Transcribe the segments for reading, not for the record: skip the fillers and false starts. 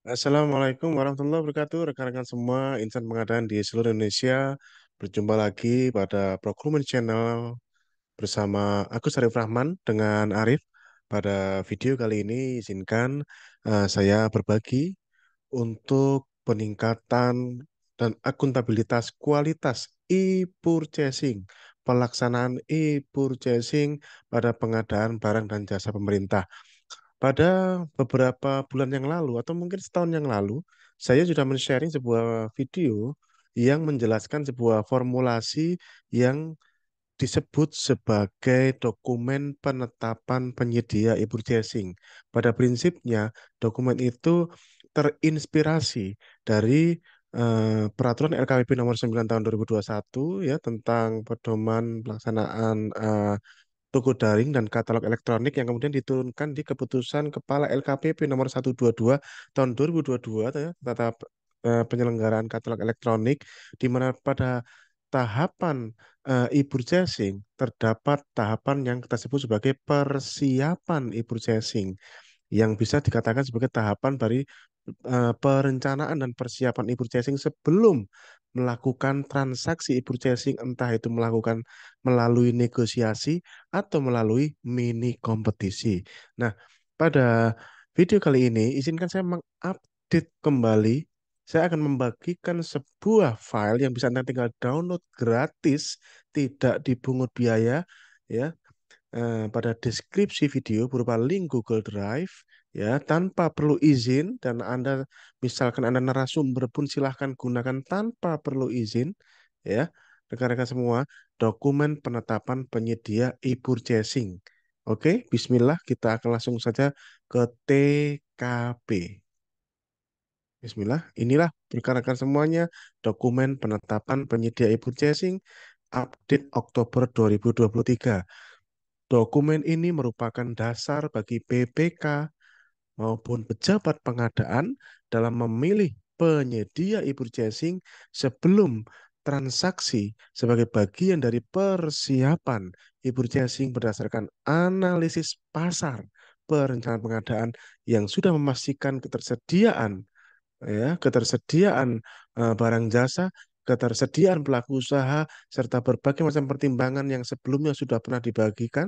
Assalamualaikum warahmatullahi wabarakatuh, rekan-rekan semua, insan pengadaan di seluruh Indonesia. Berjumpa lagi pada Procurement Channel bersama aku Syarif Rahman dengan Arif. Pada video kali ini izinkan saya berbagi untuk peningkatan dan akuntabilitas kualitas e-purchasing, pelaksanaan e-purchasing pada pengadaan barang dan jasa pemerintah. Pada beberapa bulan yang lalu atau mungkin setahun yang lalu, saya sudah men-sharing sebuah video yang menjelaskan sebuah formulasi yang disebut sebagai dokumen penetapan penyedia e-purchasing. Pada prinsipnya, dokumen itu terinspirasi dari Peraturan LKPP nomor 9 tahun 2021 ya tentang pedoman pelaksanaan toko daring dan katalog elektronik yang kemudian diturunkan di keputusan Kepala LKPP nomor 122 tahun 2022 ya, tata penyelenggaraan katalog elektronik di mana pada tahapan e-purchasing terdapat tahapan yang kita sebut sebagai persiapan e-purchasing yang bisa dikatakan sebagai tahapan dari perencanaan dan persiapan e-purchasing sebelum melakukan transaksi e-purchasing, entah itu melakukan melalui negosiasi atau melalui mini kompetisi. Nah, pada video kali ini izinkan saya mengupdate kembali. Saya akan membagikan sebuah file yang bisa Anda tinggal download gratis, tidak dipungut biaya, ya, pada deskripsi video berupa link Google Drive ya tanpa perlu izin, dan Anda misalkan Anda narasumber pun silahkan gunakan tanpa perlu izin ya rekan-rekan semua, dokumen penetapan penyedia e-purchasing. Oke, bismillah, kita akan langsung saja ke TKP. Bismillah, inilah rekan-rekan semuanya dokumen penetapan penyedia e-purchasing update Oktober 2023. Dokumen ini merupakan dasar bagi PPK maupun pejabat pengadaan dalam memilih penyedia e-purchasing sebelum transaksi sebagai bagian dari persiapan e-purchasing berdasarkan analisis pasar perencanaan pengadaan yang sudah memastikan ketersediaan barang jasa, ketersediaan pelaku usaha, serta berbagai macam pertimbangan yang sebelumnya sudah pernah dibagikan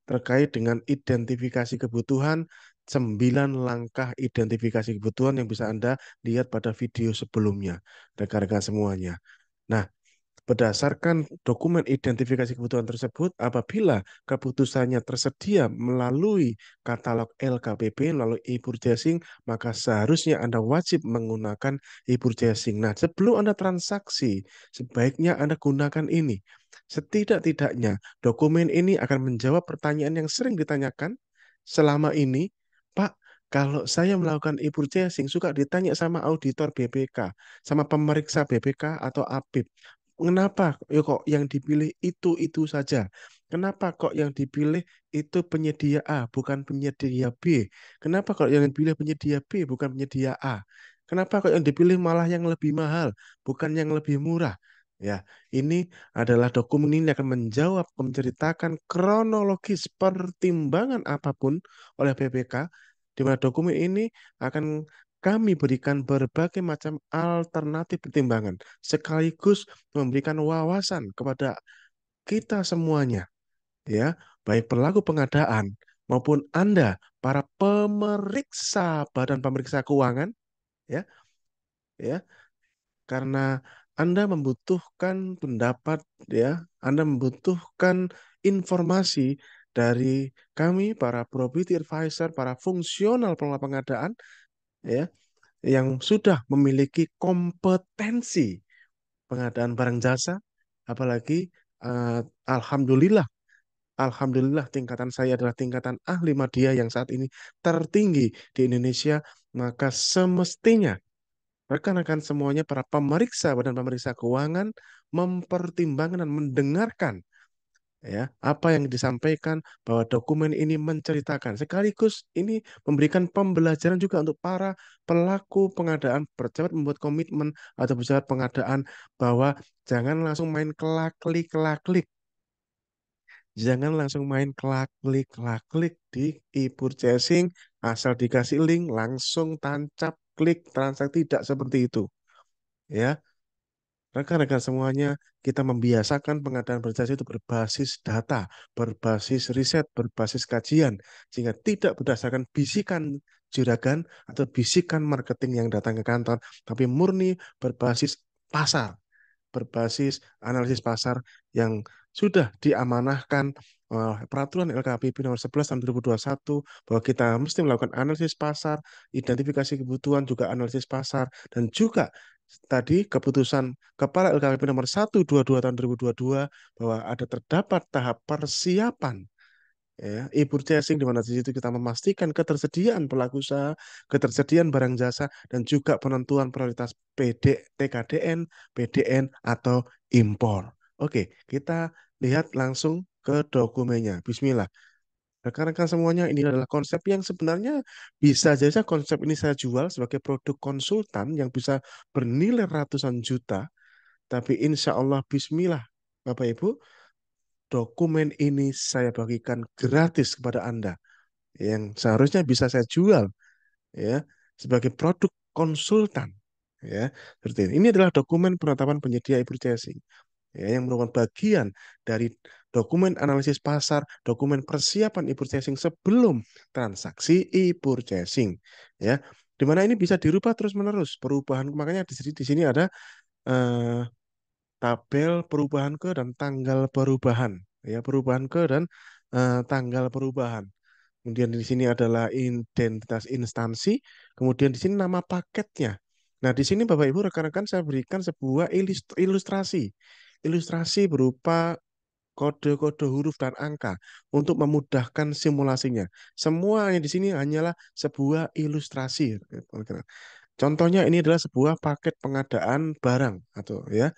terkait dengan identifikasi kebutuhan, 9 langkah identifikasi kebutuhan yang bisa Anda lihat pada video sebelumnya, rekan-rekan semuanya. Nah, berdasarkan dokumen identifikasi kebutuhan tersebut, apabila keputusannya tersedia melalui katalog LKPP, melalui e-purchasing, maka seharusnya Anda wajib menggunakan e-purchasing. Nah, sebelum Anda transaksi, sebaiknya Anda gunakan ini. Setidak-tidaknya, dokumen ini akan menjawab pertanyaan yang sering ditanyakan selama ini. Pak, kalau saya melakukan e-purchasing, suka ditanya sama auditor BPK, sama pemeriksa BPK atau APIP. Kenapa ya kok yang dipilih itu saja? Kenapa kok yang dipilih itu penyedia A bukan penyedia B? Kenapa kok yang dipilih penyedia B bukan penyedia A? Kenapa kok yang dipilih malah yang lebih mahal bukan yang lebih murah? Ya, ini adalah dokumen ini akan menjawab, menceritakan kronologis pertimbangan apapun oleh BPK, di mana dokumen ini akan kami berikan berbagai macam alternatif pertimbangan sekaligus memberikan wawasan kepada kita semuanya, ya, baik pelaku pengadaan maupun Anda para pemeriksa Badan Pemeriksa Keuangan, ya, ya, karena Anda membutuhkan pendapat, ya, Anda membutuhkan informasi dari kami para probity advisor, para fungsional pengelola pengadaan, ya, yang sudah memiliki kompetensi pengadaan barang jasa, apalagi eh, alhamdulillah, alhamdulillah tingkatan saya adalah tingkatan ahli media yang saat ini tertinggi di Indonesia, maka semestinya rekan-rekan semuanya para pemeriksa Badan Pemeriksa Keuangan mempertimbangkan dan mendengarkan ya apa yang disampaikan, bahwa dokumen ini menceritakan sekaligus ini memberikan pembelajaran juga untuk para pelaku pengadaan, pejabat membuat komitmen atau pejabat pengadaan, bahwa jangan langsung main kelak-klik kelak-klik, jangan langsung main kelak-klik kelak-klik di e-purchasing, asal dikasih link langsung tancap klik, transaksi, tidak seperti itu. Ya, rekan-rekan semuanya, kita membiasakan pengadaan berjasa itu berbasis data, berbasis riset, berbasis kajian, sehingga tidak berdasarkan bisikan juragan atau bisikan marketing yang datang ke kantor, tapi murni berbasis pasar, berbasis analisis pasar yang sudah diamanahkan peraturan LKPP nomor 11 tahun 2021 bahwa kita mesti melakukan analisis pasar, identifikasi kebutuhan, juga analisis pasar, dan juga tadi keputusan Kepala LKPP nomor 122 tahun 2022 bahwa ada terdapat tahap persiapan, ya, e-purchasing, di mana di situ kita memastikan ketersediaan pelaku usaha, ketersediaan barang jasa, dan juga penentuan prioritas TKDN, PDN, atau impor. Oke, kita lihat langsung ke dokumennya. Bismillah. Rekan-rekan semuanya, ini adalah konsep yang sebenarnya bisa saja konsep ini saya jual sebagai produk konsultan yang bisa bernilai ratusan juta, tapi insya Allah, Bismillah, Bapak Ibu, dokumen ini saya bagikan gratis kepada Anda, yang seharusnya bisa saya jual, ya, sebagai produk konsultan, ya, seperti ini. Ini adalah dokumen penetapan penyedia e-purchasing, ya, yang merupakan bagian dari dokumen analisis pasar, dokumen persiapan e-purchasing sebelum transaksi e-purchasing, ya, di mana ini bisa dirubah terus-menerus perubahan. Makanya di sini ada eh, tabel perubahan ke dan tanggal perubahan, ya, perubahan ke dan tanggal perubahan. Kemudian di sini adalah identitas instansi, kemudian di sini nama paketnya. Nah, di sini Bapak Ibu rekan-rekan saya berikan sebuah ilustrasi. Ilustrasi berupa kode-kode huruf dan angka untuk memudahkan simulasinya. Semua yang di sini hanyalah sebuah ilustrasi. Contohnya ini adalah sebuah paket pengadaan barang atau, ya,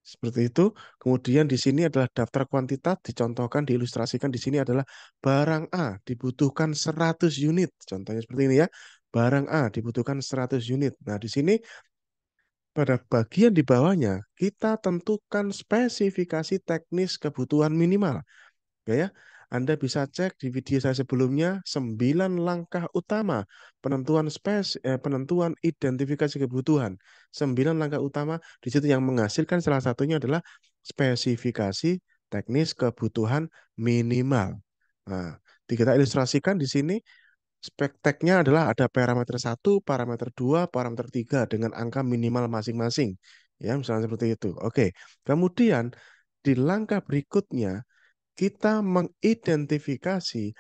seperti itu. Kemudian di sini adalah daftar kuantitas, dicontohkan, diilustrasikan di sini adalah barang A dibutuhkan 100 unit. Contohnya seperti ini, ya. Barang A dibutuhkan 100 unit. Nah, di sini pada bagian di bawahnya kita tentukan spesifikasi teknis kebutuhan minimal. Ya, Anda bisa cek di video saya sebelumnya 9 langkah utama penentuan identifikasi kebutuhan. 9 langkah utama di situ yang menghasilkan salah satunya adalah spesifikasi teknis kebutuhan minimal. Nah, kita ilustrasikan di sini. Spek teknya adalah ada parameter 1, parameter 2, parameter 3 dengan angka minimal masing-masing. Ya, misalnya seperti itu. Oke. Kemudian di langkah berikutnya kita mengidentifikasi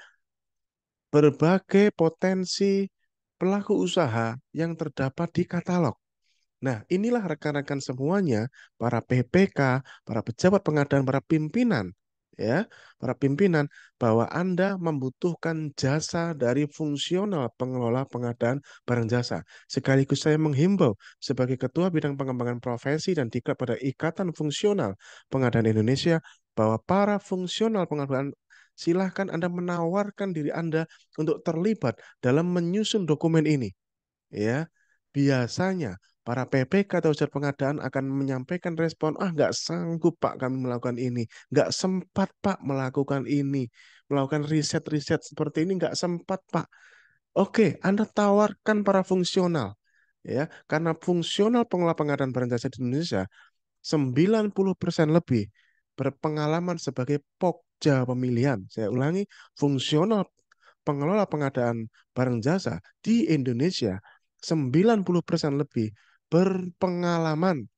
berbagai potensi pelaku usaha yang terdapat di katalog. Nah, inilah rekan-rekan semuanya, para PPK, para pejabat pengadaan, para pimpinan, ya, para pimpinan, bahwa Anda membutuhkan jasa dari fungsional pengelola pengadaan barang jasa. Sekaligus saya menghimbau sebagai Ketua Bidang Pengembangan Profesi dan Diklat pada Ikatan Fungsional Pengadaan Indonesia, bahwa para fungsional pengadaan, silahkan Anda menawarkan diri Anda untuk terlibat dalam menyusun dokumen ini. Ya, biasanya para PPK atau usaha pengadaan akan menyampaikan respon, nggak sanggup Pak kami melakukan ini, nggak sempat Pak melakukan ini, melakukan riset-riset seperti ini nggak sempat Pak. Oke, Anda tawarkan para fungsional, ya, karena fungsional pengelola pengadaan barang jasa di Indonesia 90% lebih berpengalaman sebagai pokja pemilihan. Saya ulangi, fungsional pengelola pengadaan barang jasa di Indonesia 90% lebih berpengalaman,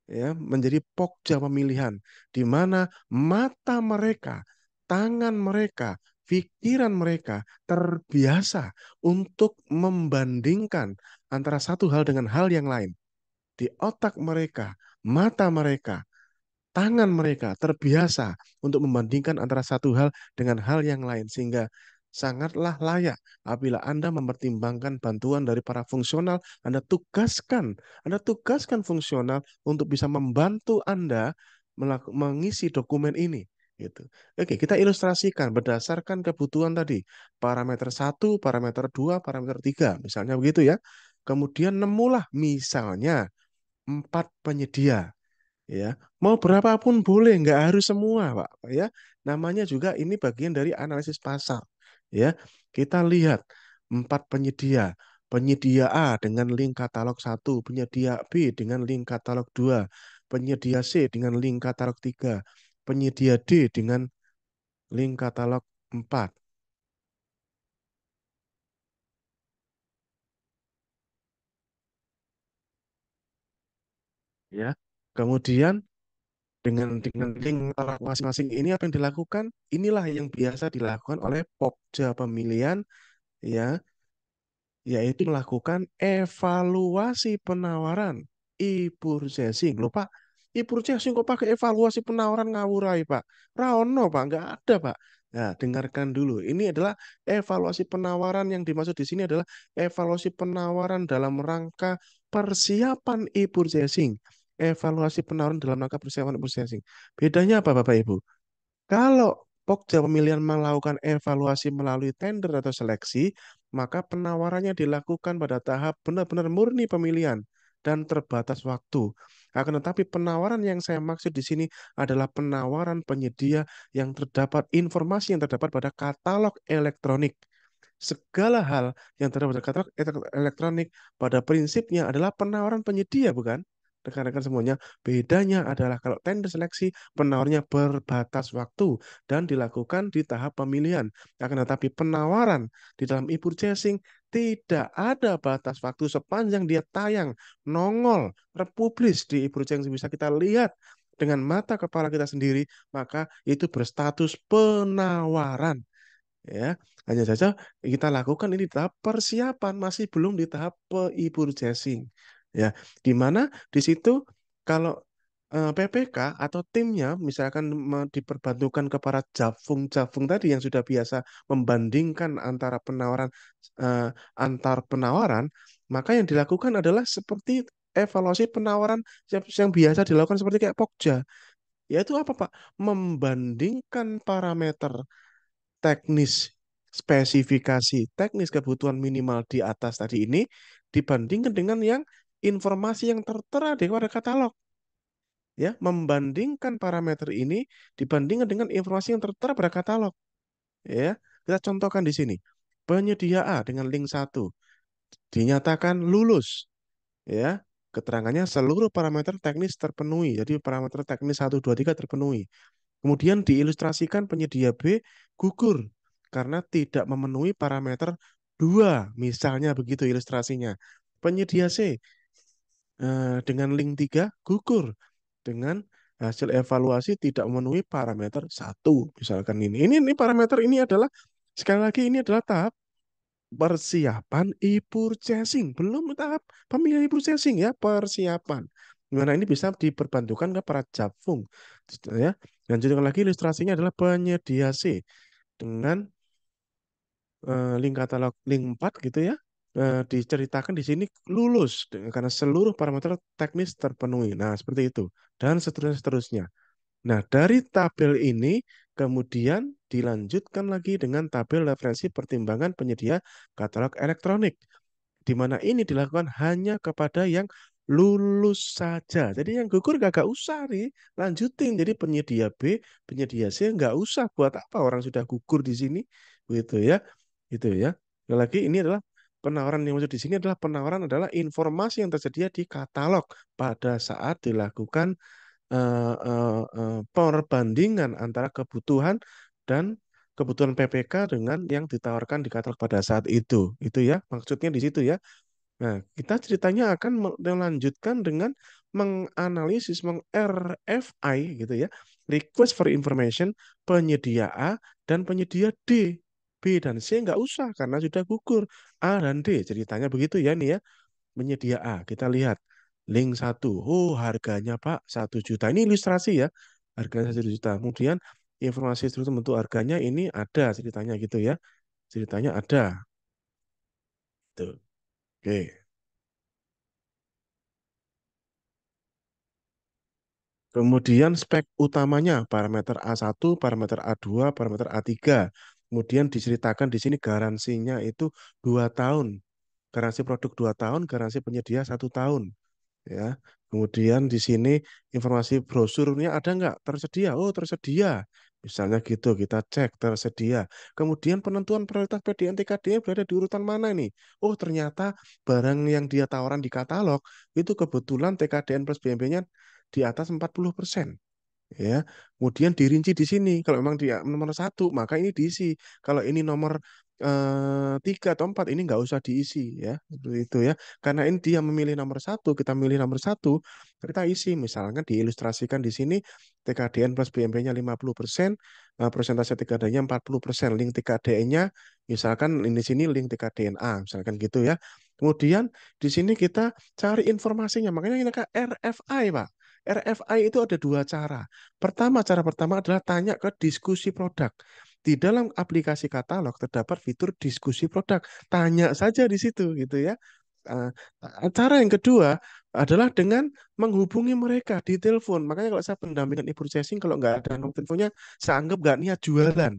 ya, menjadi pokja pemilihan, di mana mata mereka, tangan mereka, pikiran mereka terbiasa untuk membandingkan antara satu hal dengan hal yang lain. Di otak mereka, mata mereka, tangan mereka terbiasa untuk membandingkan antara satu hal dengan hal yang lain, sehingga sangatlah layak apabila Anda mempertimbangkan bantuan dari para fungsional. Anda tugaskan fungsional untuk bisa membantu Anda mengisi dokumen ini, gitu. Oke, kita ilustrasikan berdasarkan kebutuhan tadi, parameter 1, parameter 2, parameter 3, misalnya begitu, ya. Kemudian nemulah misalnya 4 penyedia. Ya, mau berapapun boleh, nggak harus semua, Pak. Ya, namanya juga ini bagian dari analisis pasar. Ya, kita lihat 4 penyedia. Penyedia A dengan link katalog satu, penyedia B dengan link katalog 2, penyedia C dengan link katalog 3, penyedia D dengan link katalog 4, ya. Kemudian dengan link katalog masing-masing ini apa yang dilakukan? Inilah yang biasa dilakukan oleh Pokja pemilihan, ya, yaitu melakukan evaluasi penawaran e-purchasing. Loh Pak, e-purchasing kok pakai evaluasi penawaran ngawurai Pak? Rano Pak, nggak ada Pak. Nah, dengarkan dulu. Ini adalah evaluasi penawaran yang dimaksud di sini adalah evaluasi penawaran dalam rangka persiapan e-purchasing. Evaluasi penawaran dalam rangka persiapan e-purchasing. Bedanya apa Bapak Ibu? Kalau Pokja pemilihan melakukan evaluasi melalui tender atau seleksi, maka penawarannya dilakukan pada tahap benar-benar murni pemilihan dan terbatas waktu. Akan tetapi penawaran yang saya maksud di sini adalah penawaran penyedia yang terdapat informasi yang terdapat pada katalog elektronik. Segala hal yang terdapat pada katalog elektronik pada prinsipnya adalah penawaran penyedia, bukan? Rekan-rekan semuanya, bedanya adalah kalau tender seleksi penawarnya berbatas waktu dan dilakukan di tahap pemilihan. Akan tetapi penawaran di dalam e-purchasing tidak ada batas waktu sepanjang dia tayang, nongol, terpublish di e-purchasing bisa kita lihat dengan mata kepala kita sendiri, maka itu berstatus penawaran. Ya, hanya saja kita lakukan ini di tahap persiapan, masih belum di tahap e-purchasing. Ya, di mana di situ kalau PPK atau timnya misalkan diperbantukan kepada Javung-Javung tadi yang sudah biasa membandingkan antara penawaran eh, antar penawaran, maka yang dilakukan adalah seperti evaluasi penawaran yang biasa dilakukan seperti kayak Pokja, yaitu apa Pak? Membandingkan parameter teknis, spesifikasi teknis kebutuhan minimal di atas tadi ini dibandingkan dengan yang informasi yang tertera di pada katalog, ya, membandingkan parameter ini dibandingkan dengan informasi yang tertera pada katalog, ya. Kita contohkan di sini. Penyedia A dengan link satu dinyatakan lulus, ya. Keterangannya seluruh parameter teknis terpenuhi. Jadi parameter teknis 1, 2, 3 terpenuhi. Kemudian diilustrasikan penyedia B gugur karena tidak memenuhi parameter 2, misalnya begitu ilustrasinya. Penyedia C dengan link 3 gugur dengan hasil evaluasi tidak memenuhi parameter 1, misalkan ini. Ini parameter ini adalah sekali lagi ini adalah tahap persiapan e-purchasing, belum tahap pemilihan e-purchasing, ya, persiapan. Dimana ini bisa diperbantukan ke para Javung, ya. Lanjutkan lagi ilustrasinya adalah penyedia C dengan link katalog link 4 gitu ya. Diceritakan di sini lulus karena seluruh parameter teknis terpenuhi. Nah, seperti itu. Dan seterusnya seterusnya. Nah, dari tabel ini kemudian dilanjutkan lagi dengan tabel referensi pertimbangan penyedia katalog elektronik, di mana ini dilakukan hanya kepada yang lulus saja. Jadi yang gugur gak usah nih, lanjutin. Jadi penyedia B, penyedia C nggak usah, buat apa orang sudah gugur di sini, gitu ya, gitu ya. Sekali lagi ini adalah penawaran yang maksud di sini adalah penawaran adalah informasi yang tersedia di katalog pada saat dilakukan perbandingan antara kebutuhan dan kebutuhan PPK dengan yang ditawarkan di katalog pada saat itu. Itu ya, maksudnya di situ ya. Nah, kita ceritanya akan melanjutkan dengan menganalisis, meng-RFI gitu ya, request for information, penyedia A dan penyedia D. B dan C nggak usah karena sudah gugur. A dan D ceritanya begitu ya nih ya. Penyedia A, kita lihat link satu. Oh, harganya Pak 1 juta. Ini ilustrasi ya. Harganya 1 juta. Kemudian informasi struktur bentuk harganya ini ada ceritanya gitu ya. Ceritanya ada. Tuh. Oke. Kemudian spek utamanya parameter A1, parameter A2, parameter A3. Kemudian diceritakan di sini garansinya itu 2 tahun. Garansi produk 2 tahun, garansi penyedia 1 tahun. Ya. Kemudian di sini informasi brosurnya ada nggak? Tersedia. Oh, tersedia. Misalnya gitu, kita cek tersedia. Kemudian penentuan prioritas PDN TKD berada di urutan mana nih? Oh, ternyata barang yang dia tawaran di katalog itu kebetulan TKDN plus BMB-nya di atas 40%. Ya, kemudian dirinci di sini. Kalau memang dia nomor satu, maka ini diisi. Kalau ini nomor tiga atau empat, ini nggak usah diisi ya, seperti itu ya. Karena ini dia memilih nomor satu, kita milih nomor satu, kita isi. Misalkan diilustrasikan di sini TKDN plus BMP-nya 50%, persentase TKD-nya 40%, link TKDN-nya misalkan di sini link TKDN A, misalkan gitu ya. Kemudian di sini kita cari informasinya, makanya kita ke RFI, Pak. RFI itu ada dua cara. Cara pertama adalah tanya ke diskusi produk. Di dalam aplikasi katalog terdapat fitur diskusi produk. Tanya saja di situ gitu ya. Eh, Cara yang kedua adalah dengan menghubungi mereka di telepon. Makanya kalau saya pendampingan e-purchasing, kalau nggak ada nomor teleponnya, saya anggap nggak niat jualan.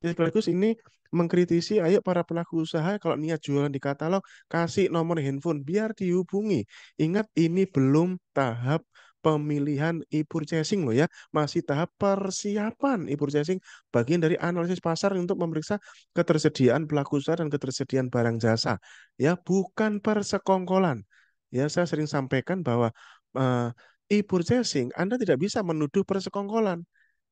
Jadi sekaligus ini mengkritisi, ayo para pelaku usaha kalau niat jualan di katalog, kasih nomor handphone biar dihubungi. Ingat ini belum tahap pemilihan e-purchasing loh ya, masih tahap persiapan e-purchasing, bagian dari analisis pasar untuk memeriksa ketersediaan pelaku usaha dan ketersediaan barang jasa. Ya, bukan persekongkolan. Ya, saya sering sampaikan bahwa eh, e-purchasing Anda tidak bisa menuduh persekongkolan.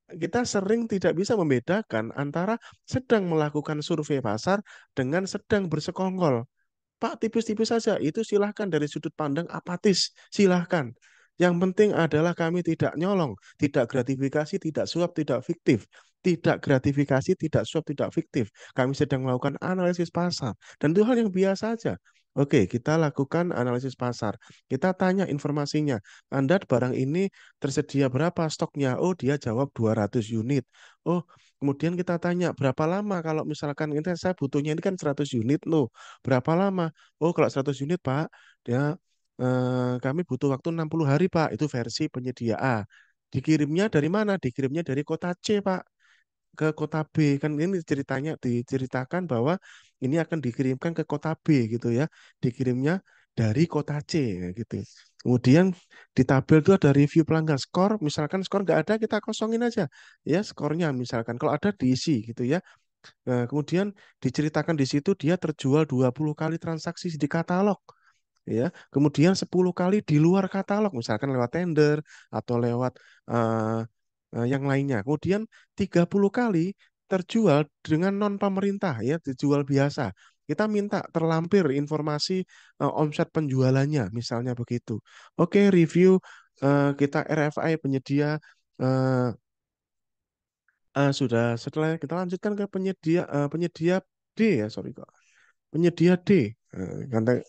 Kita sering tidak bisa membedakan antara sedang melakukan survei pasar dengan sedang bersekongkol. Pak, tipis-tipis saja. Itu silahkan dari sudut pandang apatis. Silahkan. Yang penting adalah kami tidak nyolong, tidak gratifikasi, tidak suap, tidak fiktif. Tidak gratifikasi, tidak suap, tidak fiktif. Kami sedang melakukan analisis pasar. Dan itu hal yang biasa saja. Oke, kita lakukan analisis pasar. Kita tanya informasinya. Anda barang ini tersedia berapa stoknya? Oh, dia jawab 200 unit. Oh, kemudian kita tanya berapa lama kalau misalkan ini saya butuhnya ini kan 100 unit loh. Berapa lama? Oh, kalau 100 unit, Pak, dia kami butuh waktu 60 hari, Pak. Itu versi penyedia A. Dikirimnya dari mana? Dikirimnya dari kota C, Pak, ke kota B. Kan ini ceritanya diceritakan bahwa ini akan dikirimkan ke kota B gitu ya. Dikirimnya dari kota C ya, gitu. Kemudian di tabel itu ada review pelanggan skor. Misalkan skor nggak ada, kita kosongin aja. Ya, skornya misalkan. Kalau ada diisi gitu ya. Nah, kemudian diceritakan di situ dia terjual 20 kali transaksi di katalog. Ya, kemudian 10 kali di luar katalog, misalkan lewat tender atau lewat eh, yang lainnya. Kemudian 30 kali terjual dengan non pemerintah ya, dijual biasa. Kita minta terlampir informasi omset penjualannya, misalnya begitu. Oke, review kita RFI penyedia eh, sudah. Setelah kita lanjutkan ke penyedia D ya, sorry kok. Penyedia D. Karena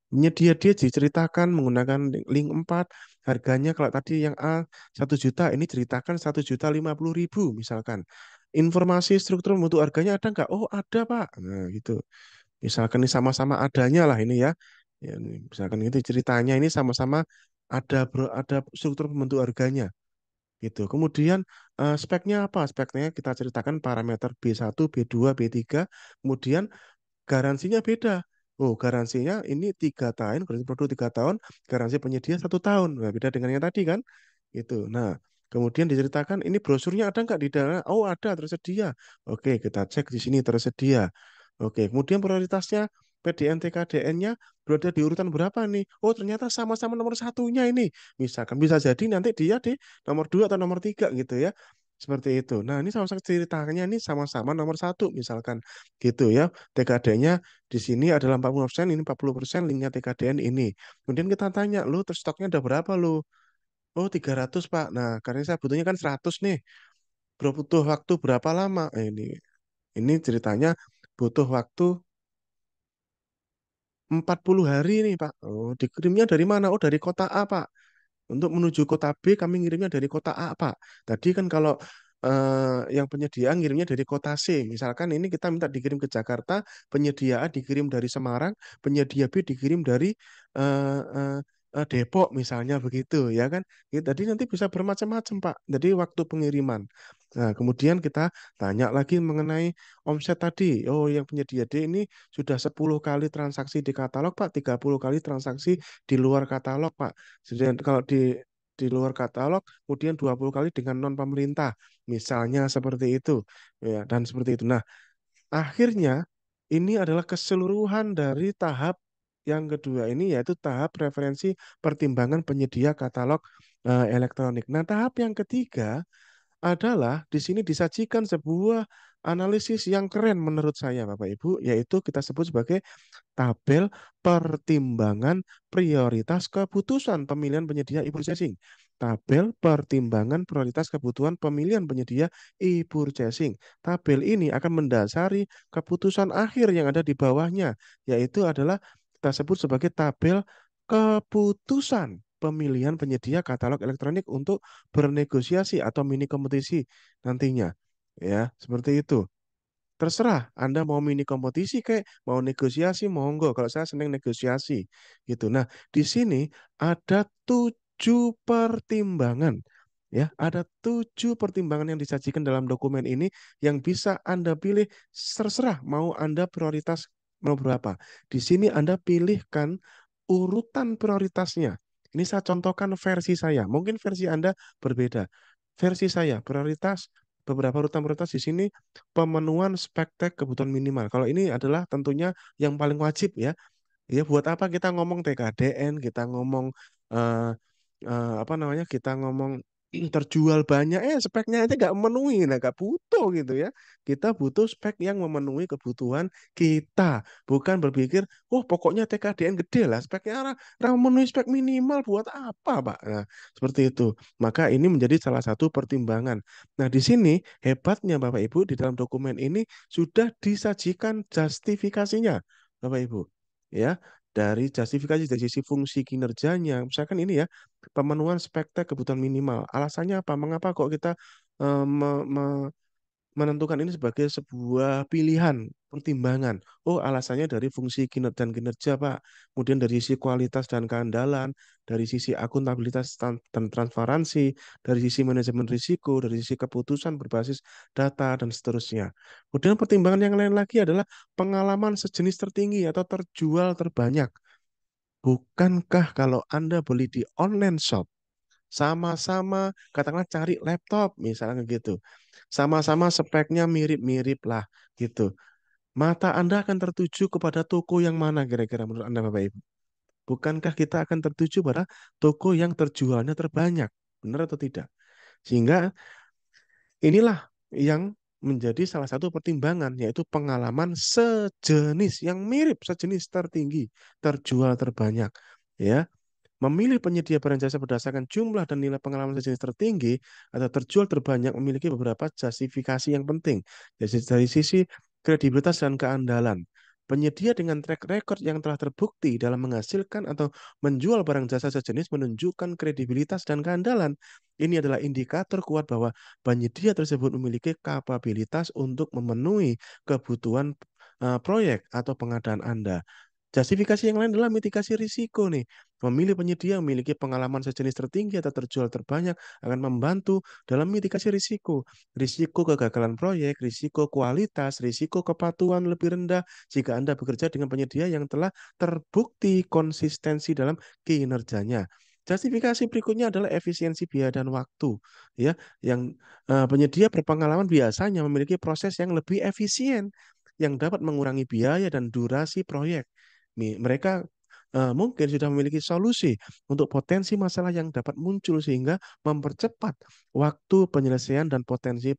penyedia D diceritakan menggunakan link 4. Harganya kalau tadi yang A 1 juta, ini ceritakan 1.050.000 misalkan. Informasi struktur mutu harganya ada nggak? Oh, ada, Pak. Nah, gitu. Misalkan ini sama-sama adanya lah ini ya. Ya, misalkan itu ceritanya ini sama-sama ada struktur pembentuk harganya gitu. Kemudian speknya apa? Speknya kita ceritakan parameter B1, B2, B3. Kemudian garansinya beda. Oh, garansinya ini 3 tahun, garansi produk 3 tahun, garansi penyedia 1 tahun. Nah, beda dengan yang tadi kan? Itu. Nah, kemudian diceritakan ini brosurnya ada nggak di dalam? Oh, ada, tersedia. Oke, kita cek di sini tersedia. Oke, kemudian prioritasnya PDN TKDN-nya berada di urutan berapa nih? Oh, ternyata sama-sama nomor satunya ini. Misalkan bisa jadi nanti dia di nomor 2 atau nomor 3 gitu ya. Seperti itu. Nah, ini sama-sama ceritanya ini sama-sama nomor satu misalkan gitu ya. TKD-nya di sini adalah 40%, ini 40%, linknya TKDN ini. Kemudian kita tanya, lu terus stoknya ada berapa lu? Oh, 300, Pak. Nah, karena saya butuhnya kan 100 nih. Bro, butuh waktu berapa lama? Ini ceritanya butuh waktu 40 hari nih, Pak. Oh, dikirimnya dari mana? Oh, dari kota A, Pak. Untuk menuju kota B, kami ngirimnya dari kota A, Pak. Tadi kan kalau yang penyedia ngirimnya dari kota C. Misalkan ini kita minta dikirim ke Jakarta, penyedia A dikirim dari Semarang, penyedia B dikirim dari eh, eh, Depok, misalnya begitu, ya kan? Ya, tadi nanti bisa bermacam-macam, Pak. Jadi waktu pengiriman. Nah, kemudian kita tanya lagi mengenai omset tadi. Oh, yang penyedia D ini sudah 10 kali transaksi di katalog, Pak, 30 kali transaksi di luar katalog, Pak. Jadi kalau di di luar katalog, kemudian 20 kali dengan non pemerintah, misalnya seperti itu, ya, dan seperti itu. Nah, akhirnya ini adalah keseluruhan dari tahap yang kedua ini, yaitu tahap referensi pertimbangan penyedia katalog elektronik. Nah, tahap yang ketiga adalah di sini disajikan sebuah analisis yang keren menurut saya, Bapak Ibu, yaitu kita sebut sebagai tabel pertimbangan prioritas keputusan pemilihan penyedia e-purchasing. Tabel pertimbangan prioritas kebutuhan pemilihan penyedia e-purchasing. Tabel ini akan mendasari keputusan akhir yang ada di bawahnya, yaitu adalah kita sebut sebagai tabel keputusan pemilihan penyedia katalog elektronik untuk bernegosiasi atau mini kompetisi nantinya. Ya, seperti itu. Terserah Anda mau mini kompetisi kayak mau negosiasi monggo. Kalau saya senang negosiasi gitu. Nah, di sini ada 7 pertimbangan. Ya, ada 7 pertimbangan yang disajikan dalam dokumen ini yang bisa Anda pilih terserah mau Anda prioritas mau berapa. Di sini Anda pilihkan urutan prioritasnya. Ini saya contohkan versi saya. Mungkin versi Anda berbeda. Versi saya prioritas beberapa urutan prioritas di sini pemenuhan spektek kebutuhan minimal. Kalau ini adalah tentunya yang paling wajib ya. Ya buat apa kita ngomong TKDN, kita ngomong eh, apa namanya, kita ngomong terjual banyak, speknya aja nggak memenuhi, nah nggak butuh gitu ya. Kita butuh spek yang memenuhi kebutuhan kita, bukan berpikir, oh pokoknya TKDN gede lah, speknya memenuhi spek minimal buat apa, Pak? Nah, seperti itu. Maka ini menjadi salah satu pertimbangan. Nah, di sini hebatnya Bapak Ibu di dalam dokumen ini sudah disajikan justifikasinya, Bapak Ibu. Ya, dari justifikasi dari sisi fungsi kinerjanya, misalkan ini ya, pemenuhan spektek kebutuhan minimal. Alasannya apa? Mengapa kok kita menentukan ini sebagai sebuah pilihan, pertimbangan? Oh, alasannya dari fungsi kinerja dan kinerja, Pak. Kemudian dari sisi kualitas dan keandalan, dari sisi akuntabilitas dan transparansi, dari sisi manajemen risiko, dari sisi keputusan berbasis data, dan seterusnya. Kemudian pertimbangan yang lain lagi adalah pengalaman sejenis tertinggi atau terjual terbanyak. Bukankah kalau Anda beli di online shop, sama-sama katakanlah cari laptop misalnya gitu, sama-sama speknya mirip-mirip lah gitu. Mata Anda akan tertuju kepada toko yang mana kira-kira menurut Anda Bapak Ibu? Bukankah kita akan tertuju pada toko yang terjualnya terbanyak? Benar atau tidak? Sehingga inilah yang menjadi salah satu pertimbangan, yaitu pengalaman sejenis yang mirip, sejenis tertinggi, terjual terbanyak. Ya, memilih penyedia barang jasa berdasarkan jumlah dan nilai pengalaman sejenis tertinggi atau terjual terbanyak memiliki beberapa justifikasi yang penting. Dari sisi kredibilitas dan keandalan. Penyedia dengan track record yang telah terbukti dalam menghasilkan atau menjual barang jasa sejenis menunjukkan kredibilitas dan keandalan. Ini adalah indikator kuat bahwa penyedia tersebut memiliki kapabilitas untuk memenuhi kebutuhan proyek atau pengadaan Anda. Justifikasi yang lain adalah mitigasi risiko nih. Memilih penyedia memiliki pengalaman sejenis tertinggi atau terjual terbanyak akan membantu dalam mitigasi risiko. Risiko kegagalan proyek, risiko kualitas, risiko kepatuhan lebih rendah jika Anda bekerja dengan penyedia yang telah terbukti konsistensi dalam kinerjanya. Justifikasi berikutnya adalah efisiensi biaya dan waktu, ya, yang penyedia berpengalaman biasanya memiliki proses yang lebih efisien yang dapat mengurangi biaya dan durasi proyek. Mereka mungkin sudah memiliki solusi untuk potensi masalah yang dapat muncul sehingga mempercepat waktu penyelesaian dan potensi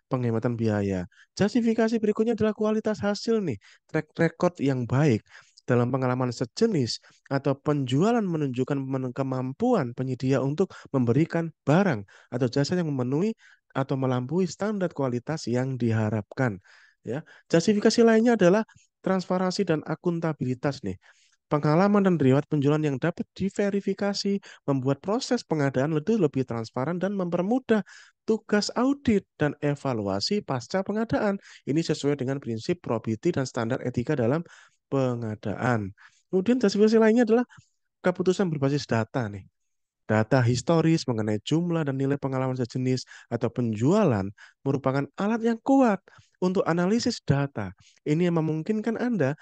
penghematan biaya. Justifikasi berikutnya adalah kualitas hasil nih, track record yang baik dalam pengalaman sejenis atau penjualan menunjukkan kemampuan penyedia untuk memberikan barang atau jasa yang memenuhi atau melampaui standar kualitas yang diharapkan. Ya, justifikasi lainnya adalah transparansi dan akuntabilitas nih. Pengalaman dan riwayat penjualan yang dapat diverifikasi membuat proses pengadaan lebih transparan dan mempermudah tugas audit dan evaluasi pasca pengadaan. Ini sesuai dengan prinsip probity dan standar etika dalam pengadaan. Kemudian justifikasi lainnya adalah keputusan berbasis data nih. Data historis mengenai jumlah dan nilai pengalaman sejenis atau penjualan merupakan alat yang kuat untuk analisis data. Ini yang memungkinkan Anda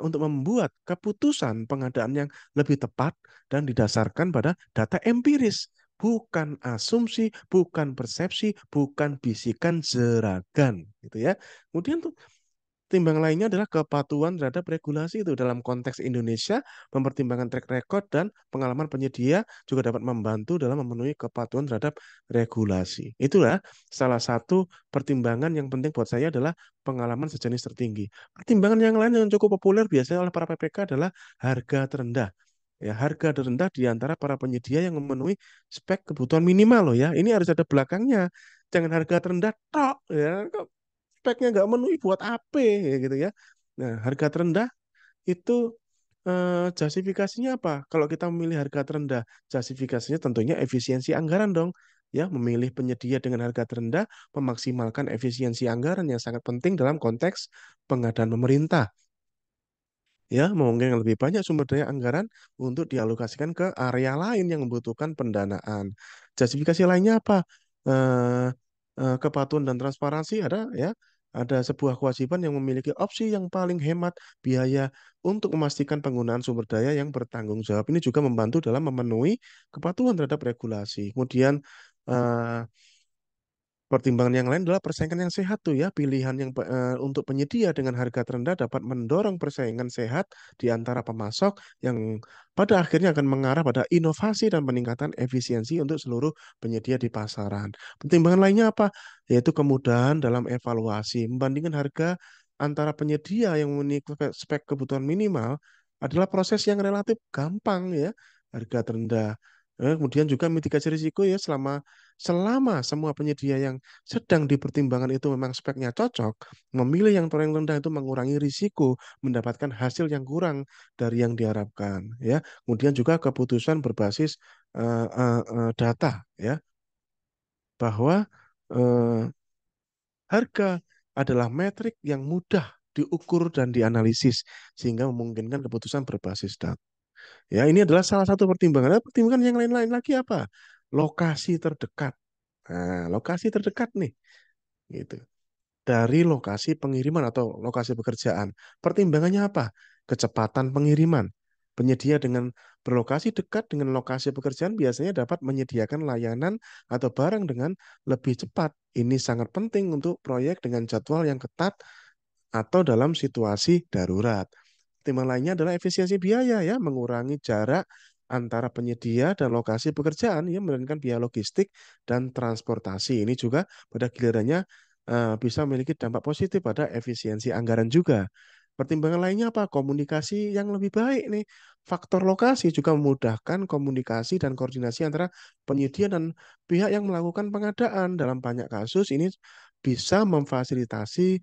untuk membuat keputusan pengadaan yang lebih tepat dan didasarkan pada data empiris, bukan asumsi, bukan persepsi, bukan bisikan jeragan, gitu ya. Kemudian tuh timbang lainnya adalah kepatuhan terhadap regulasi itu dalam konteks Indonesia, mempertimbangkan track record dan pengalaman penyedia juga dapat membantu dalam memenuhi kepatuhan terhadap regulasi. Itulah salah satu pertimbangan yang penting buat saya adalah pengalaman sejenis tertinggi. Pertimbangan yang lain yang cukup populer biasanya oleh para PPK adalah harga terendah. Ya, harga terendah di antara para penyedia yang memenuhi spek kebutuhan minimal loh ya. Ini harus ada belakangnya. Jangan harga terendah tok ya speknya nggak memenuhi buat apa ya gitu ya. Nah, harga terendah itu justifikasinya apa? Kalau kita memilih harga terendah, justifikasinya tentunya efisiensi anggaran dong. Ya, memilih penyedia dengan harga terendah memaksimalkan efisiensi anggaran yang sangat penting dalam konteks pengadaan pemerintah ya mungkin lebih banyak sumber daya anggaran untuk dialokasikan ke area lain yang membutuhkan pendanaan. Justifikasi lainnya apa? Eh, Kepatuhan dan transparansi ada ya. Ada sebuah kewajiban yang memiliki opsi yang paling hemat biaya untuk memastikan penggunaan sumber daya yang bertanggung jawab. Ini juga membantu dalam memenuhi kepatuhan terhadap regulasi. Kemudian eh, pertimbangan yang lain adalah persaingan yang sehat tuh ya, pilihan yang untuk penyedia dengan harga terendah dapat mendorong persaingan sehat di antara pemasok yang pada akhirnya akan mengarah pada inovasi dan peningkatan efisiensi untuk seluruh penyedia di pasaran. Pertimbangan lainnya apa? Yaitu kemudahan dalam evaluasi. Membandingkan harga antara penyedia yang memenuhi spek kebutuhan minimal adalah proses yang relatif gampang ya, harga terendah. Kemudian juga mitigasi risiko ya selama semua penyedia yang sedang dipertimbangkan itu memang speknya cocok, memilih yang paling rendah itu mengurangi risiko mendapatkan hasil yang kurang dari yang diharapkan. Ya, kemudian juga keputusan berbasis data, ya, bahwa eh, harga adalah metrik yang mudah diukur dan dianalisis sehingga memungkinkan keputusan berbasis data. Ya, ini adalah salah satu pertimbangan. Pertimbangan yang lain-lain lagi apa? Lokasi terdekat. Nah, lokasi terdekat nih, gitu dari lokasi pengiriman atau lokasi pekerjaan. Pertimbangannya apa? Kecepatan pengiriman. Penyedia dengan berlokasi dekat dengan lokasi pekerjaan biasanya dapat menyediakan layanan atau barang dengan lebih cepat. Ini sangat penting untuk proyek dengan jadwal yang ketat atau dalam situasi darurat. Pertimbangan lainnya adalah efisiensi biaya ya, mengurangi jarak antara penyedia dan lokasi pekerjaan ya, menurunkan biaya logistik dan transportasi. Ini juga pada gilirannya bisa memiliki dampak positif pada efisiensi anggaran juga. Pertimbangan lainnya apa? Komunikasi yang lebih baik nih. Faktor lokasi juga memudahkan komunikasi dan koordinasi antara penyedia dan pihak yang melakukan pengadaan. Dalam banyak kasus ini bisa memfasilitasi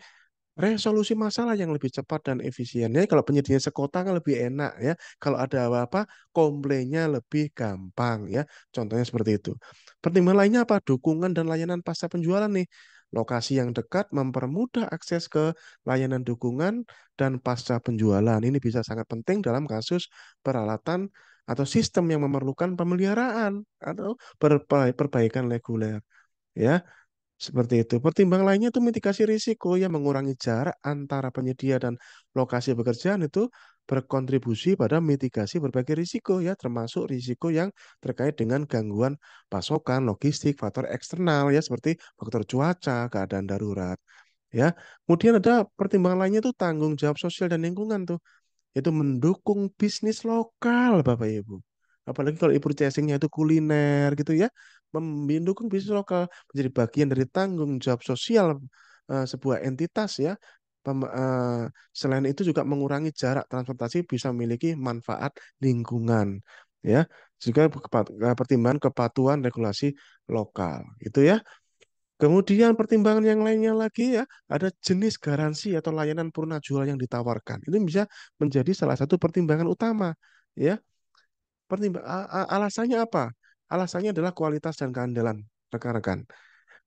resolusi masalah yang lebih cepat dan efisien. Ya, kalau penyediaan sekota kan lebih enak ya. Kalau ada apa-apa, komplainnya lebih gampang ya. Contohnya seperti itu. Pertimbangan lainnya apa? Dukungan dan layanan pasca penjualan nih. Lokasi yang dekat mempermudah akses ke layanan dukungan dan pasca penjualan. Ini bisa sangat penting dalam kasus peralatan atau sistem yang memerlukan pemeliharaan atau perbaikan reguler. Ya, seperti itu. Pertimbangan lainnya itu mitigasi risiko yang mengurangi jarak antara penyedia dan lokasi pekerjaan itu berkontribusi pada mitigasi berbagai risiko ya, termasuk risiko yang terkait dengan gangguan pasokan, logistik, faktor eksternal ya seperti faktor cuaca, keadaan darurat. Ya, kemudian ada pertimbangan lainnya tuh tanggung jawab sosial dan lingkungan tuh itu mendukung bisnis lokal, Bapak Ibu. Apalagi kalau Ibu casingnya itu kuliner gitu ya, mendukung bisnis lokal menjadi bagian dari tanggung jawab sosial sebuah entitas ya. Selain itu juga mengurangi jarak transportasi bisa memiliki manfaat lingkungan ya. Juga pertimbangan kepatuhan regulasi lokal itu ya. Kemudian pertimbangan yang lainnya lagi ya, ada jenis garansi atau layanan purna jual yang ditawarkan. Itu bisa menjadi salah satu pertimbangan utama, ya. Alasannya apa? Alasannya adalah kualitas dan keandalan rekan-rekan.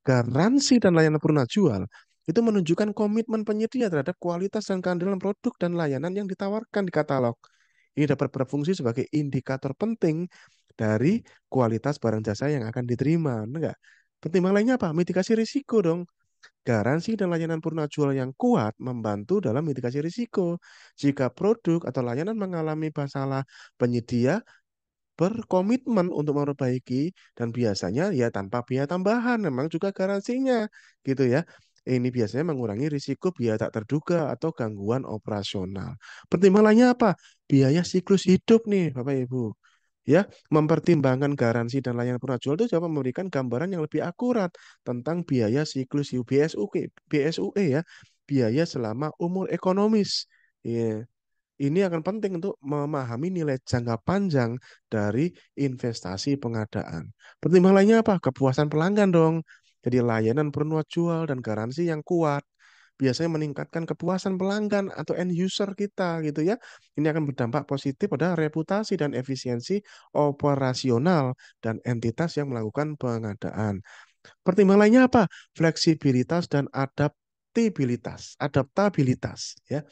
Garansi dan layanan purna jual itu menunjukkan komitmen penyedia terhadap kualitas dan keandalan produk dan layanan yang ditawarkan di katalog. Ini dapat berfungsi sebagai indikator penting dari kualitas barang jasa yang akan diterima. Enggak? Pertimbangan lainnya apa? Mitigasi risiko dong Garansi dan layanan purnajual yang kuat membantu dalam mitigasi risiko. Jika produk atau layanan mengalami masalah, penyedia berkomitmen untuk memperbaiki dan biasanya ya tanpa biaya tambahan, memang juga garansinya gitu ya. Ini biasanya mengurangi risiko biaya tak terduga atau gangguan operasional. Pertimbangannya apa? Biaya siklus hidup nih, Bapak Ibu. Ya, mempertimbangkan garansi dan layanan purna jual itu dapat memberikan gambaran yang lebih akurat tentang biaya siklus hidup BSUE ya, biaya selama umur ekonomis. Ya, ini akan penting untuk memahami nilai jangka panjang dari investasi pengadaan. Pertimbangan lainnya apa? Kepuasan pelanggan dong. Jadi layanan penuh jual dan garansi yang kuat biasanya meningkatkan kepuasan pelanggan atau end user kita gitu ya. Ini akan berdampak positif pada reputasi dan efisiensi operasional dan entitas yang melakukan pengadaan. Pertimbangan lainnya apa? Fleksibilitas dan adaptabilitas ya.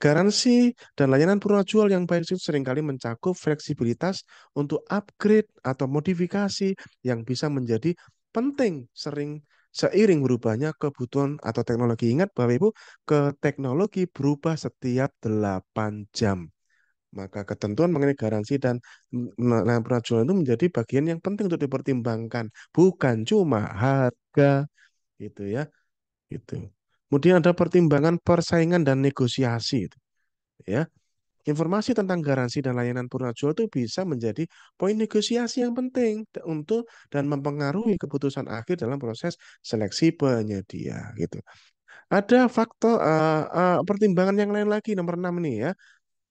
Garansi dan layanan jual yang baik itu seringkali mencakup fleksibilitas untuk upgrade atau modifikasi yang bisa menjadi penting seiring berubahnya kebutuhan atau teknologi. Ingat Bapak Ibu, teknologi berubah setiap 8 jam. Maka ketentuan mengenai garansi dan layanan jual itu menjadi bagian yang penting untuk dipertimbangkan, bukan cuma harga gitu ya. Itu. Kemudian ada pertimbangan persaingan dan negosiasi. Ya, informasi tentang garansi dan layanan purnajual itu bisa menjadi poin negosiasi yang penting untuk dan mempengaruhi keputusan akhir dalam proses seleksi penyedia gitu. Ada faktor pertimbangan yang lain lagi nomor 6 nih ya,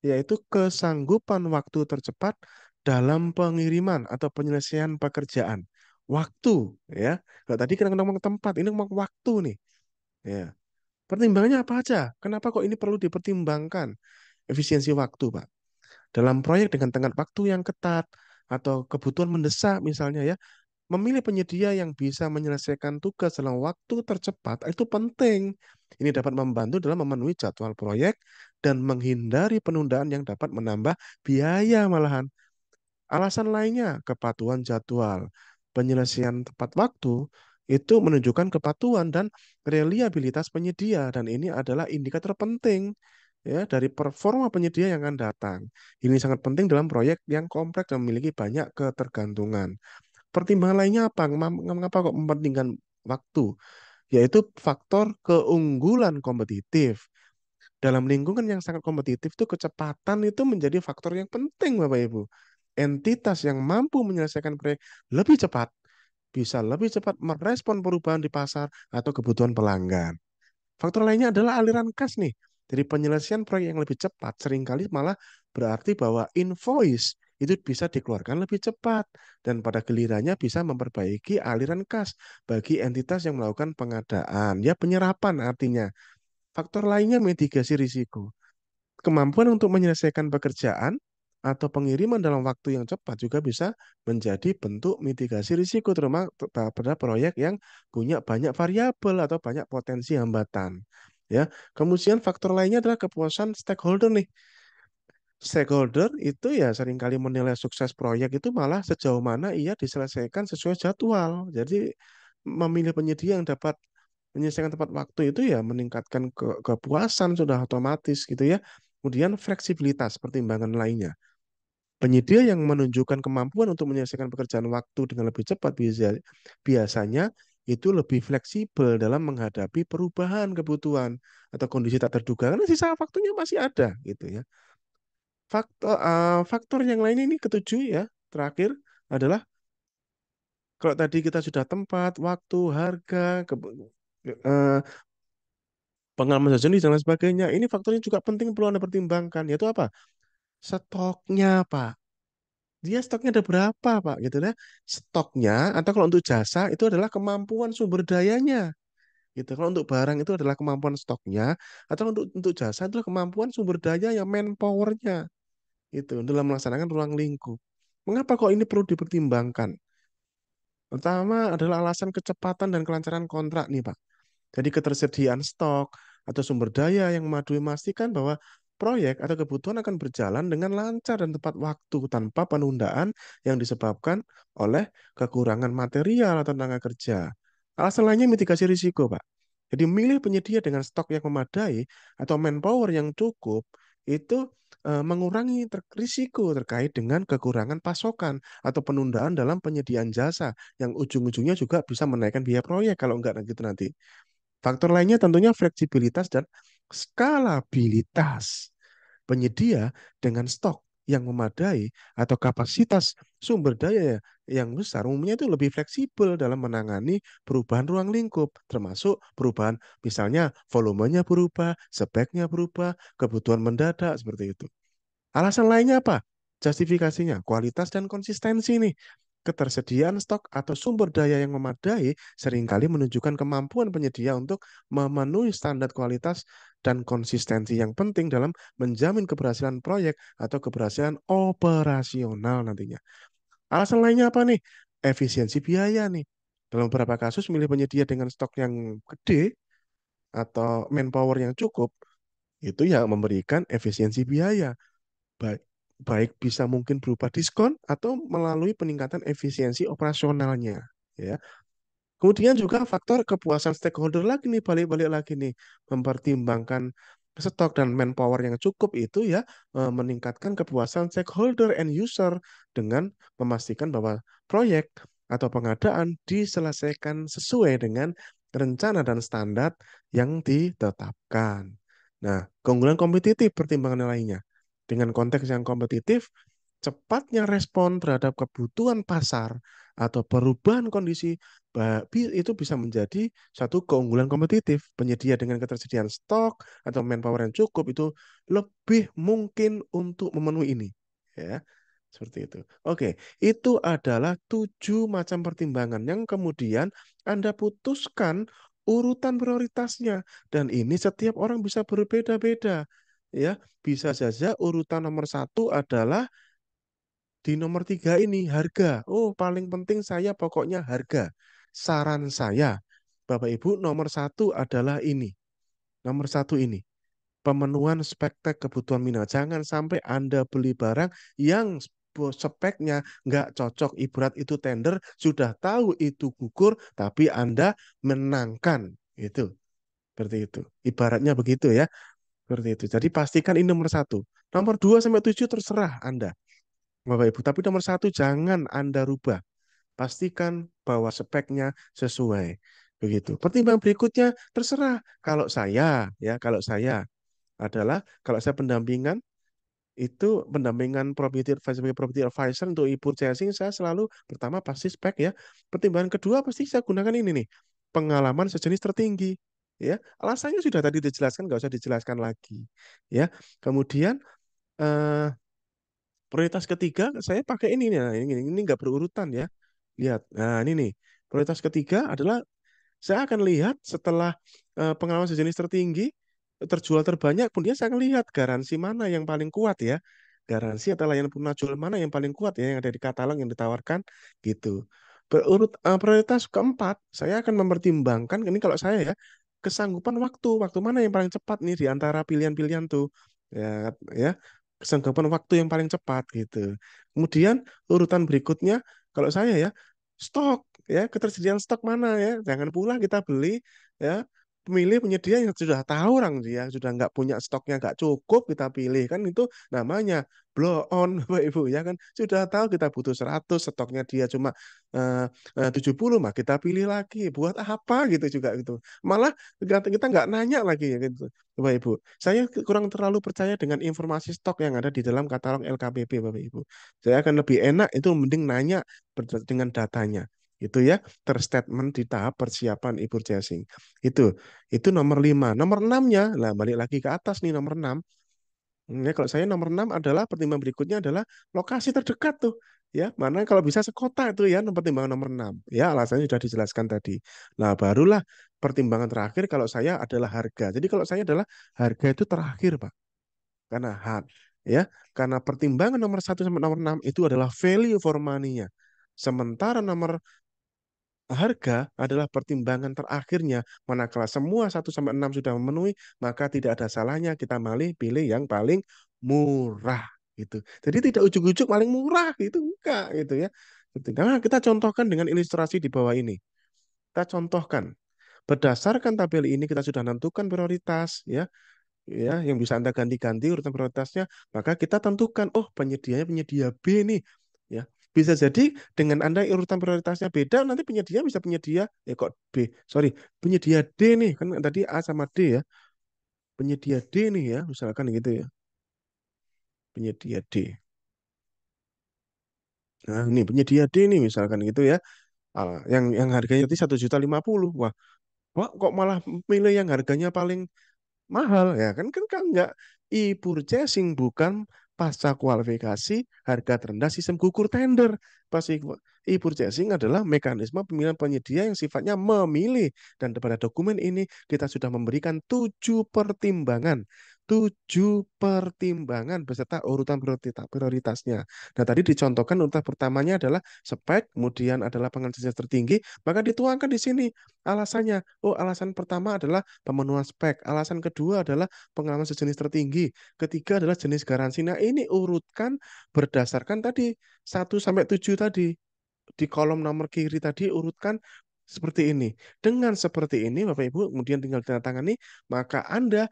yaitu kesanggupan waktu tercepat dalam pengiriman atau penyelesaian pekerjaan. Waktu ya. Kalau tadi kita ngomong tempat, ini ngomong waktu nih. Ya. Pertimbangannya apa aja? Kenapa kok ini perlu dipertimbangkan? Efisiensi waktu, Pak. Dalam proyek dengan tenggat waktu yang ketat atau kebutuhan mendesak misalnya ya, memilih penyedia yang bisa menyelesaikan tugas dalam waktu tercepat itu penting. Ini dapat membantu dalam memenuhi jadwal proyek dan menghindari penundaan yang dapat menambah biaya malahan. Alasan lainnya, kepatuhan jadwal. Penyelesaian tepat waktu itu menunjukkan kepatuhan dan reliabilitas penyedia dan ini adalah indikator penting ya dari performa penyedia yang akan datang. Ini sangat penting dalam proyek yang kompleks dan memiliki banyak ketergantungan. Pertimbangan lainnya apa? Mengapa kok mempentingkan waktu? Yaitu faktor keunggulan kompetitif. Dalam lingkungan yang sangat kompetitif tuh kecepatan itu menjadi faktor yang penting Bapak Ibu. Entitas yang mampu menyelesaikan proyek lebih cepat bisa lebih cepat merespon perubahan di pasar atau kebutuhan pelanggan. Faktor lainnya adalah aliran kas nih. Jadi penyelesaian proyek yang lebih cepat seringkali malah berarti bahwa invoice itu bisa dikeluarkan lebih cepat dan pada gilirannya bisa memperbaiki aliran kas bagi entitas yang melakukan pengadaan. Ya penyerapan artinya. Faktor lainnya mitigasi risiko. Kemampuan untuk menyelesaikan pekerjaan atau pengiriman dalam waktu yang cepat juga bisa menjadi bentuk mitigasi risiko, terutama pada proyek yang punya banyak variabel atau banyak potensi hambatan. Ya, kemudian faktor lainnya adalah kepuasan stakeholder nih. Stakeholder itu ya seringkali menilai sukses proyek itu malah sejauh mana ia diselesaikan sesuai jadwal. Jadi memilih penyedia yang dapat menyelesaikan tepat waktu itu ya meningkatkan kepuasan sudah otomatis gitu ya. Kemudian fleksibilitas pertimbangan lainnya. Penyedia yang menunjukkan kemampuan untuk menyelesaikan pekerjaan waktu dengan lebih cepat biasanya itu lebih fleksibel dalam menghadapi perubahan kebutuhan atau kondisi tak terduga karena sisa waktunya masih ada gitu ya. Faktor yang lain ini ketujuh ya, terakhir adalah kalau tadi kita sudah tempat, waktu, harga, eh, pengalaman sejenis dan lain sebagainya. Ini faktornya juga penting perlu Anda pertimbangkan, yaitu apa? Stoknya, Pak. Dia stoknya ada berapa, Pak? Gitu ya. Stoknya, atau kalau untuk jasa itu adalah kemampuan sumber dayanya. Gitu. Kalau untuk barang itu adalah kemampuan stoknya, atau untuk jasa itu adalah kemampuan sumber daya yang manpower-nya. Itu dalam melaksanakan ruang lingkup. Mengapa kok ini perlu dipertimbangkan? Pertama adalah alasan kecepatan dan kelancaran kontrak nih, Pak. Jadi ketersediaan stok atau sumber daya yang memastikan bahwa proyek atau kebutuhan akan berjalan dengan lancar dan tepat waktu tanpa penundaan yang disebabkan oleh kekurangan material atau tenaga kerja. Alasan lainnya mitigasi risiko, Pak. Jadi milih penyedia dengan stok yang memadai atau manpower yang cukup itu mengurangi risiko terkait dengan kekurangan pasokan atau penundaan dalam penyediaan jasa yang ujung-ujungnya juga bisa menaikkan biaya proyek kalau enggak gitu nanti. Faktor lainnya tentunya fleksibilitas dan skalabilitas. Penyedia dengan stok yang memadai atau kapasitas sumber daya yang besar umumnya itu lebih fleksibel dalam menangani perubahan ruang lingkup, termasuk perubahan misalnya volumenya berubah, speknya berubah, kebutuhan mendadak seperti itu. Alasan lainnya apa? Justifikasinya, kualitas dan konsistensi nih. Ketersediaan stok atau sumber daya yang memadai seringkali menunjukkan kemampuan penyedia untuk memenuhi standar kualitas dan konsistensi yang penting dalam menjamin keberhasilan proyek atau keberhasilan operasional nantinya. Alasan lainnya apa nih? Efisiensi biaya nih. Dalam beberapa kasus, milih penyedia dengan stok yang gede atau manpower yang cukup, itu ya memberikan efisiensi biaya baik baik bisa mungkin berupa diskon atau melalui peningkatan efisiensi operasionalnya ya. Kemudian juga faktor kepuasan stakeholder lagi nih, balik-balik lagi nih, mempertimbangkan stok dan manpower yang cukup itu ya meningkatkan kepuasan stakeholder and user dengan memastikan bahwa proyek atau pengadaan diselesaikan sesuai dengan rencana dan standar yang ditetapkan. Nah, keunggulan kompetitif pertimbangan lainnya. Dengan konteks yang kompetitif, cepatnya respon terhadap kebutuhan pasar atau perubahan kondisi itu bisa menjadi satu keunggulan kompetitif. Penyedia dengan ketersediaan stok atau manpower yang cukup itu lebih mungkin untuk memenuhi ini. Ya, seperti itu. Oke, itu adalah 7 macam pertimbangan yang kemudian Anda putuskan urutan prioritasnya. Dan ini setiap orang bisa berbeda-beda. Ya, bisa saja urutan nomor satu adalah di nomor 3 ini harga. Oh, paling penting saya pokoknya harga. Saran saya, Bapak Ibu, nomor satu adalah ini. Nomor satu ini. Pemenuhan spektek kebutuhan minat. Jangan sampai Anda beli barang yang speknya nggak cocok. Ibarat itu tender, sudah tahu itu gugur, tapi Anda menangkan. Itu. Seperti itu. Ibaratnya begitu ya. Seperti itu. Jadi pastikan ini nomor satu. Nomor 2 sampai 7 terserah Anda. Bapak Ibu, tapi nomor satu jangan Anda rubah. Pastikan bahwa speknya sesuai. Begitu. Pertimbangan berikutnya terserah. Kalau saya adalah kalau saya pendampingan itu pendampingan property advisor sebagai property advisor untuk e-purchasing saya selalu pertama pasti spek ya. Pertimbangan kedua pasti saya gunakan ini nih. Pengalaman sejenis tertinggi. Ya, alasannya sudah tadi dijelaskan, nggak usah dijelaskan lagi. Ya, kemudian eh, prioritas ketiga saya pakai ini nih. Nah, ini nggak berurutan ya. Lihat. Nah, ini nih. Prioritas ketiga adalah saya akan lihat setelah pengalaman sejenis tertinggi terjual terbanyak, kemudian saya akan lihat garansi mana yang paling kuat ya. Garansi atau layanan penjual mana yang paling kuat ya yang ada di katalog yang ditawarkan gitu. Prioritas keempat, saya akan mempertimbangkan ini kalau saya ya kesanggupan waktu mana yang paling cepat nih di antara pilihan-pilihan tuh ya ya kesanggupan waktu yang paling cepat gitu. Kemudian urutan berikutnya kalau saya ya stok ya ketersediaan stok mana ya jangan pula kita beli ya pemilih penyedia yang sudah tahu orang dia sudah nggak punya stoknya nggak cukup kita pilih kan itu namanya blow on Bapak Ibu ya kan sudah tahu kita butuh 100 stoknya dia cuma 70 mah kita pilih lagi buat apa gitu juga gitu malah kita nggak nanya lagi ya gitu Bapak Ibu saya kurang terlalu percaya dengan informasi stok yang ada di dalam katalog LKPP Bapak Ibu saya akan lebih enak itu mending nanya dengan datanya itu ya terstatement di tahap persiapan e-purchasing itu nomor 5 nomor enamnya lah balik lagi ke atas nih nomor 6. Ya, kalau saya nomor 6 adalah pertimbangan berikutnya adalah lokasi terdekat tuh. Ya, mana kalau bisa sekota itu ya pertimbangan nomor 6. Ya, alasannya sudah dijelaskan tadi. Nah, barulah pertimbangan terakhir kalau saya adalah harga. Jadi kalau saya adalah harga itu terakhir, Pak. Karena ya, karena pertimbangan nomor 1 sampai nomor 6 itu adalah value for money-nya. Sementara nomor harga adalah pertimbangan terakhirnya. Manakala semua 1 sampai 6 sudah memenuhi, maka tidak ada salahnya kita pilih yang paling murah gitu. Jadi tidak ujuk-ujuk paling murah gitu, enggak gitu ya. Nah, kita contohkan dengan ilustrasi di bawah ini. Kita contohkan. Berdasarkan tabel ini kita sudah menentukan prioritas, ya, yang bisa Anda ganti-ganti urutan prioritasnya, maka kita tentukan, oh penyedianya penyedia B nih, ya. Bisa jadi dengan Anda urutan prioritasnya beda, nanti penyedia bisa penyedia, kok B, sorry, penyedia D nih, kan tadi A sama D ya, penyedia D nih ya, misalkan gitu ya, penyedia D. Nah, ini penyedia D nih misalkan gitu ya. Yang harganya tadi 1.050.000. Wah, kok malah milih yang harganya paling mahal ya kan nggak e-purchasing bukan pasca kualifikasi harga terendah sistem gugur tender. Pasti e-purchasing adalah mekanisme pemilihan penyedia yang sifatnya memilih, dan pada dokumen ini kita sudah memberikan 7 pertimbangan beserta urutan prioritasnya. Nah, tadi dicontohkan urutan pertamanya adalah spek, kemudian adalah penghasil tertinggi, maka dituangkan di sini alasannya. Oh, alasan pertama adalah pemenuhan spek. Alasan kedua adalah pengalaman sejenis tertinggi. Ketiga adalah jenis garansi. Nah, ini urutkan berdasarkan tadi 1 sampai 7 tadi. Di kolom nomor kiri tadi urutkan seperti ini. Dengan seperti ini, Bapak Ibu, kemudian tinggal ditandatangani, maka Anda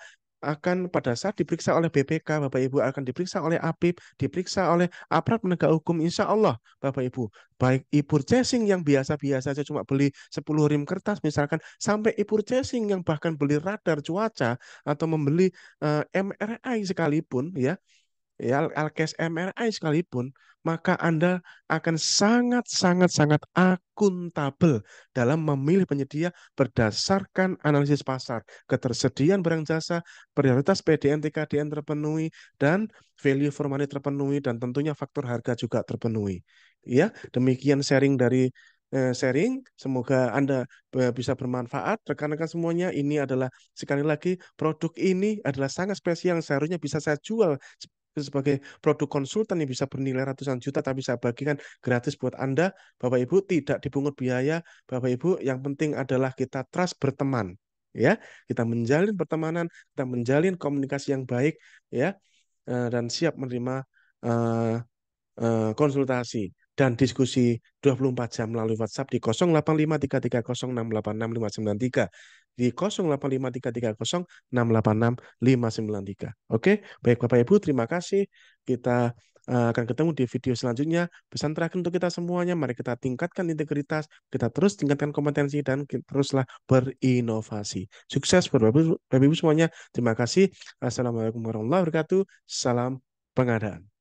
akan pada saat diperiksa oleh BPK, Bapak Ibu akan diperiksa oleh APIP, diperiksa oleh aparat penegak hukum, insya Allah, Bapak Ibu, baik e-purchasing yang biasa-biasa saja cuma beli 10 rim kertas misalkan, sampai e-purchasing yang bahkan beli radar cuaca atau membeli MRI sekalipun, ya, Alkes MRI sekalipun, maka Anda akan sangat akuntabel dalam memilih penyedia berdasarkan analisis pasar, ketersediaan barang jasa, prioritas PDN, TKDN terpenuhi, dan value for money terpenuhi, dan tentunya faktor harga juga terpenuhi. Ya, demikian sharing dari sharing. Semoga Anda bisa bermanfaat. Rekan-rekan semuanya, ini adalah sekali lagi produk ini adalah sangat spesial, seharusnya bisa saya jual sebagai produk konsultan yang bisa bernilai ratusan juta, tapi saya bagikan gratis buat Anda, Bapak Ibu, tidak dipungut biaya. Bapak Ibu, yang penting adalah kita trust berteman, ya. Kita menjalin pertemanan, kita menjalin komunikasi yang baik, ya, dan siap menerima eh, konsultasi dan diskusi 24 jam melalui WhatsApp di 085330686593, di 085330686593. Oke, baik Bapak Ibu, terima kasih. Kita akan ketemu di video selanjutnya. Pesan terakhir untuk kita semuanya, mari kita tingkatkan integritas, kita terus tingkatkan kompetensi, dan teruslah berinovasi. Sukses buat Bapak Ibu semuanya. Terima kasih. Assalamualaikum warahmatullahi wabarakatuh. Salam pengadaan.